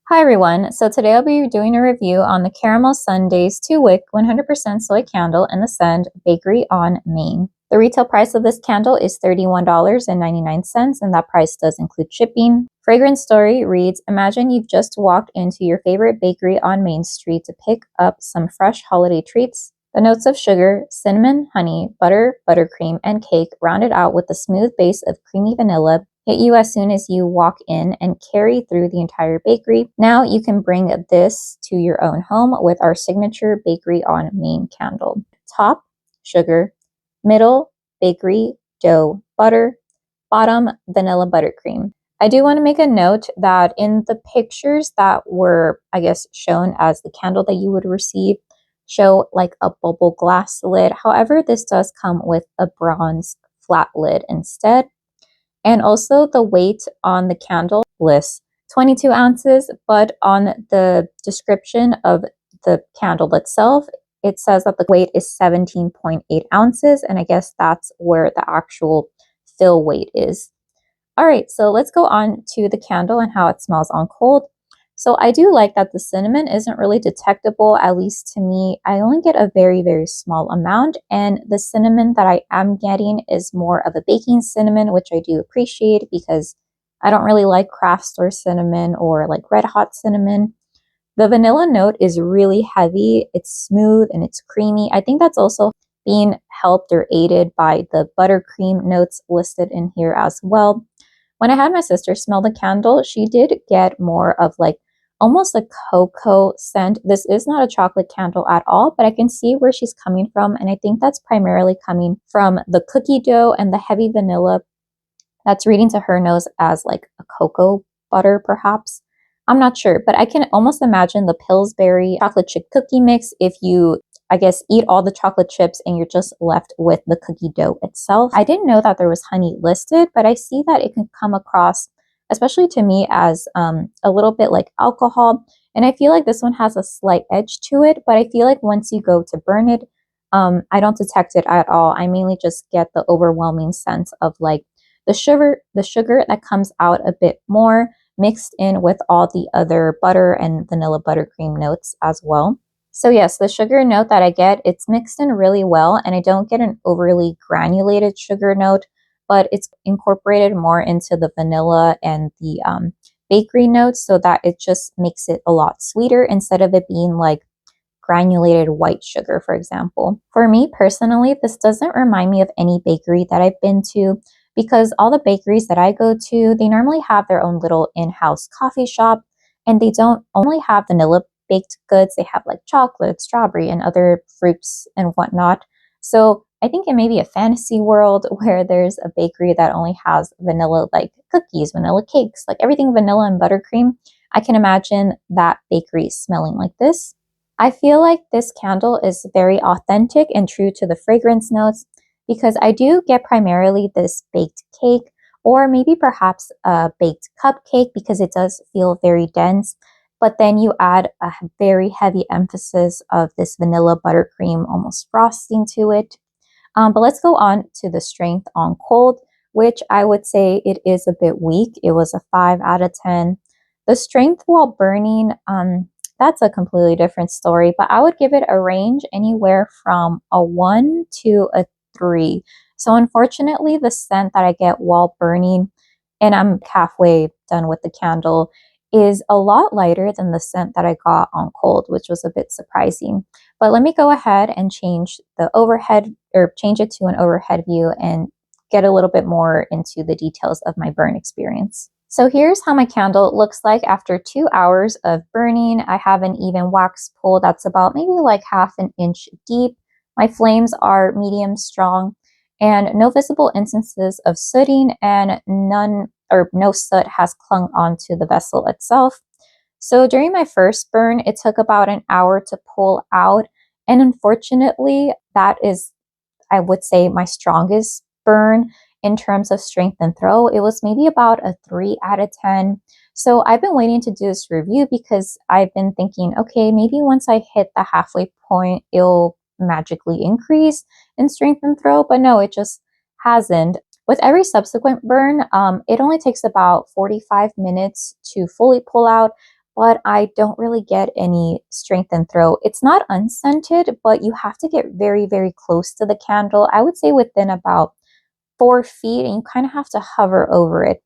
Hi everyone, so today I'll be doing a review on the Caramel Sundays 2 Wick 100% Soy Candle in the Send Bakery on Main. The retail price of this candle is $31.99 and that price does include shipping. Fragrance story reads, imagine you've just walked into your favorite bakery on Main Street to pick up some fresh holiday treats. The notes of sugar, cinnamon, honey, butter, buttercream, and cake rounded out with a smooth base of creamy vanilla hit you as soon as you walk in and carry through the entire bakery. Now you can bring this to your own home with our signature Bakery on Main candle. Top, sugar. Middle, bakery, dough, butter. Bottom, vanilla buttercream. I do want to make a note that in the pictures that were, shown as the candle that you would receive, show like a bubble glass lid. However, this does come with a bronze flat lid instead. And also the weight on the candle lists 22 ounces, but on the description of the candle itself, it says that the weight is 17.8 ounces, and I guess that's where the actual fill weight is. All right, so let's go on to the candle and how it smells on cold. So I do like that the cinnamon isn't really detectable, at least to me. I only get a very, very small amount, and the cinnamon that I am getting is more of a baking cinnamon, which I do appreciate because I don't really like craft store cinnamon or like red hot cinnamon. The vanilla note is really heavy, it's smooth and it's creamy. I think that's also being helped or aided by the buttercream notes listed in here as well. When I had my sister smell the candle, she did get more of like almost a cocoa scent. This is not a chocolate candle at all, but I can see where she's coming from. And I think that's primarily coming from the cookie dough and the heavy vanilla that's reading to her nose as like a cocoa butter, perhaps. I'm not sure, but I can almost imagine the Pillsbury chocolate chip cookie mix if you eat all the chocolate chips and you're just left with the cookie dough itself. I didn't know that there was honey listed, but I see that it can come across, especially to me, as a little bit like alcohol. And I feel like this one has a slight edge to it, but I feel like once you go to burn it, I don't detect it at all. I mainly just get the overwhelming sense of like the sugar that comes out a bit more mixed in with all the other butter and vanilla buttercream notes as well. So yes, the sugar note that I get, it's mixed in really well, and I don't get an overly granulated sugar note, but it's incorporated more into the vanilla and the bakery notes so that it just makes it a lot sweeter instead of it being like granulated white sugar, for example. For me personally, this doesn't remind me of any bakery that I've been to because all the bakeries that I go to, they normally have their own little in-house coffee shop, and they don't only have vanilla baked goods, they have like chocolate, strawberry, and other fruits and whatnot. So I think it may be a fantasy world where there's a bakery that only has vanilla like cookies, vanilla cakes, like everything vanilla and buttercream. I can imagine that bakery smelling like this. I feel like this candle is very authentic and true to the fragrance notes because I do get primarily this baked cake or maybe perhaps a baked cupcake because it does feel very dense. But then you add a very heavy emphasis of this vanilla buttercream, almost frosting to it. But let's go on to the strength on cold, which I would say it is a bit weak. It was a 5 out of 10. The strength while burning, that's a completely different story, but I would give it a range anywhere from a 1 to a 3. So unfortunately, the scent that I get while burning, and I'm halfway done with the candle, is a lot lighter than the scent that I got on cold, which was a bit surprising. But let me go ahead and change the overhead or change it to an overhead view and get a little bit more into the details of my burn experience. So here's how my candle looks like after 2 hours of burning. I have an even wax pool that's about maybe like half an inch deep. My flames are medium strong and no visible instances of sooting and no soot has clung onto the vessel itself. So during my first burn, it took about an hour to pull out. And unfortunately, that is, I would say, my strongest burn in terms of strength and throw. It was maybe about a 3 out of 10. So I've been waiting to do this review because I've been thinking, okay, maybe once I hit the halfway point, it'll magically increase in strength and throw. But no, it just hasn't. With every subsequent burn, it only takes about 45 minutes to fully pull out. but I don't really get any strength and throw. It's not unscented, but you have to get very, very close to the candle. I would say within about 4 feet, and you kind of have to hover over it.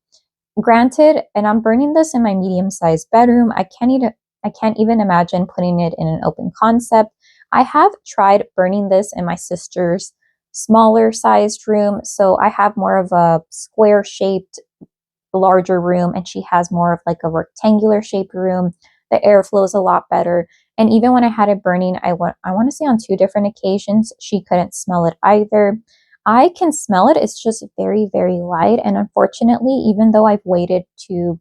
Granted, and I'm burning this in my medium-sized bedroom. I can't even imagine putting it in an open concept. I have tried burning this in my sister's smaller sized room, so I have more of a square shaped larger room, and she has more of like a rectangular shaped room. The air flows a lot better. And even when I had it burning, I want to say on 2 different occasions, she couldn't smell it either. I can smell it. It's just very, very light. And unfortunately, even though I've waited to,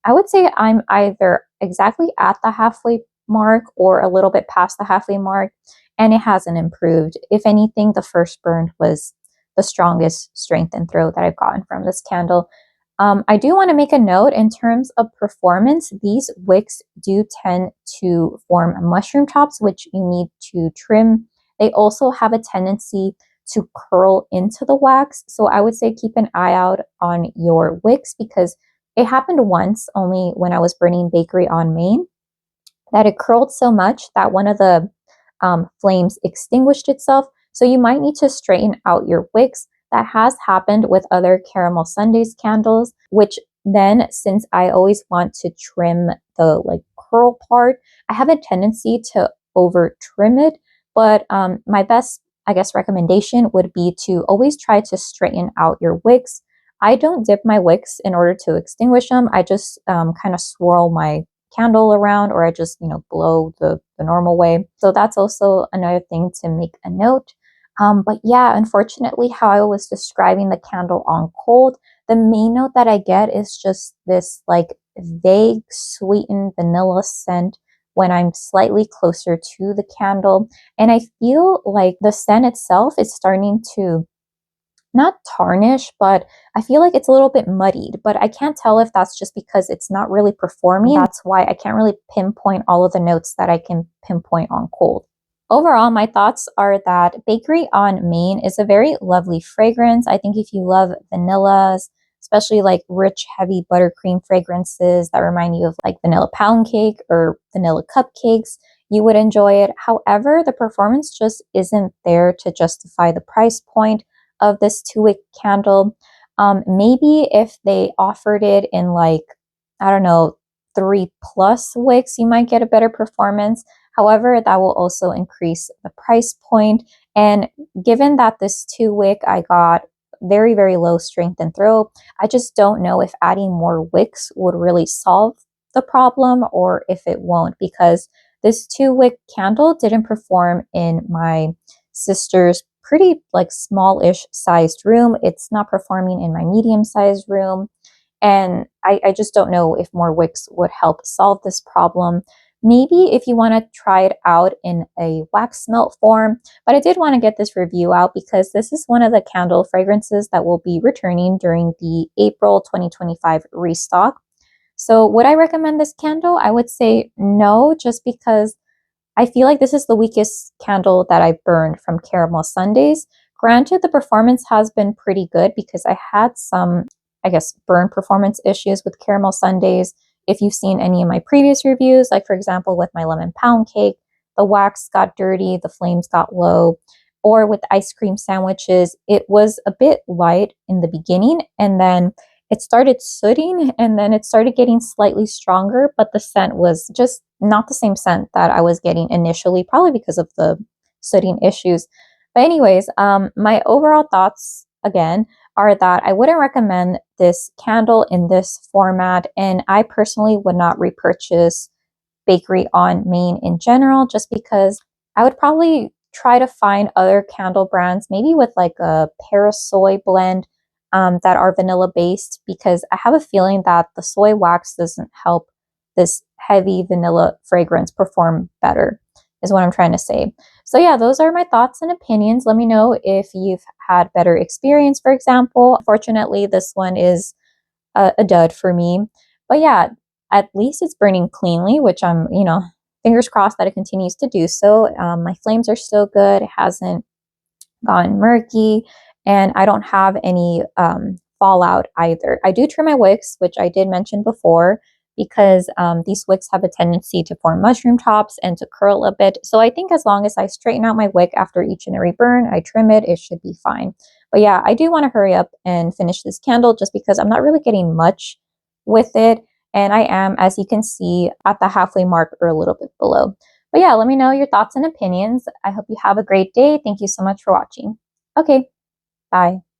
I would say I'm either exactly at the halfway mark or a little bit past the halfway mark, and it hasn't improved. If anything, the first burn was the strongest strength and throw that I've gotten from this candle. I do want to make a note in terms of performance. These wicks do tend to form mushroom tops, which you need to trim. They also have a tendency to curl into the wax. So I would say keep an eye out on your wicks, because it happened once only when I was burning bakery on Main, that it curled so much that one of the flames extinguished itself. So you might need to straighten out your wicks. That has happened with other caramel sundaes candles, which then, since I always want to trim the like curl part, I have a tendency to over trim it. But my best, I guess, recommendation would be to always try to straighten out your wicks. I don't dip my wicks in order to extinguish them. I just kind of swirl my candle around, or I just, blow the normal way. So that's also another thing to make a note. But yeah, unfortunately, how I was describing the candle on cold, the main note that I get is just this like vague sweetened vanilla scent when I'm slightly closer to the candle. And I feel like the scent itself is starting to not tarnish, but I feel like it's a little bit muddied. But I can't tell if that's just because it's not really performing. That's why I can't really pinpoint all of the notes that I can pinpoint on cold. Overall, my thoughts are that Bakery on Main is a very lovely fragrance. I think if you love vanillas, especially like rich, heavy buttercream fragrances that remind you of like vanilla pound cake or vanilla cupcakes, you would enjoy it. However, the performance just isn't there to justify the price point of this 2-wick candle. Maybe if they offered it in like, I don't know, 3+ wicks, you might get a better performance. However, that will also increase the price point. And given that this 2-wick I got very, very low strength and throw, I just don't know if adding more wicks would really solve the problem or if it won't, because this 2-wick candle didn't perform in my sister's pretty like smallish sized room. It's not performing in my medium sized room. And I just don't know if more wicks would help solve this problem. Maybe if you want to try it out in a wax melt form, but I did want to get this review out because this is one of the candle fragrances that will be returning during the April 2025 restock. So would I recommend this candle? I would say no, just because I feel like this is the weakest candle that I burned from Caramel Sundays. Granted, the performance has been pretty good because I had some, I guess, burn performance issues with Caramel Sundays. If you've seen any of my previous reviews, like for example, with my lemon pound cake, the wax got dirty, the flames got low, or with ice cream sandwiches, it was a bit light in the beginning and then it started sooting and then it started getting slightly stronger, but the scent was just not the same scent that I was getting initially, probably because of the sooting issues. But anyways, my overall thoughts again are that I wouldn't recommend this candle in this format, and I personally would not repurchase Bakery on Main in general, just because I would probably try to find other candle brands, maybe with like a parasoy blend that are vanilla based, because I have a feeling that the soy wax doesn't help this heavy vanilla fragrance perform better, is what I'm trying to say. So yeah, those are my thoughts and opinions. Let me know if you've had better experience, for example. Unfortunately, this one is a dud for me. But yeah, at least it's burning cleanly, which I'm, fingers crossed that it continues to do so. My flames are still good. It hasn't gone murky, and I don't have any fallout either. I do trim my wicks, which I did mention before. because these wicks have a tendency to form mushroom tops and to curl a bit. So I think as long as I straighten out my wick after each and every burn, I trim it, it should be fine. But yeah, I do want to hurry up and finish this candle just because I'm not really getting much with it. And I am, as you can see, at the halfway mark or a little bit below. But yeah, let me know your thoughts and opinions. I hope you have a great day. Thank you so much for watching. Okay, bye.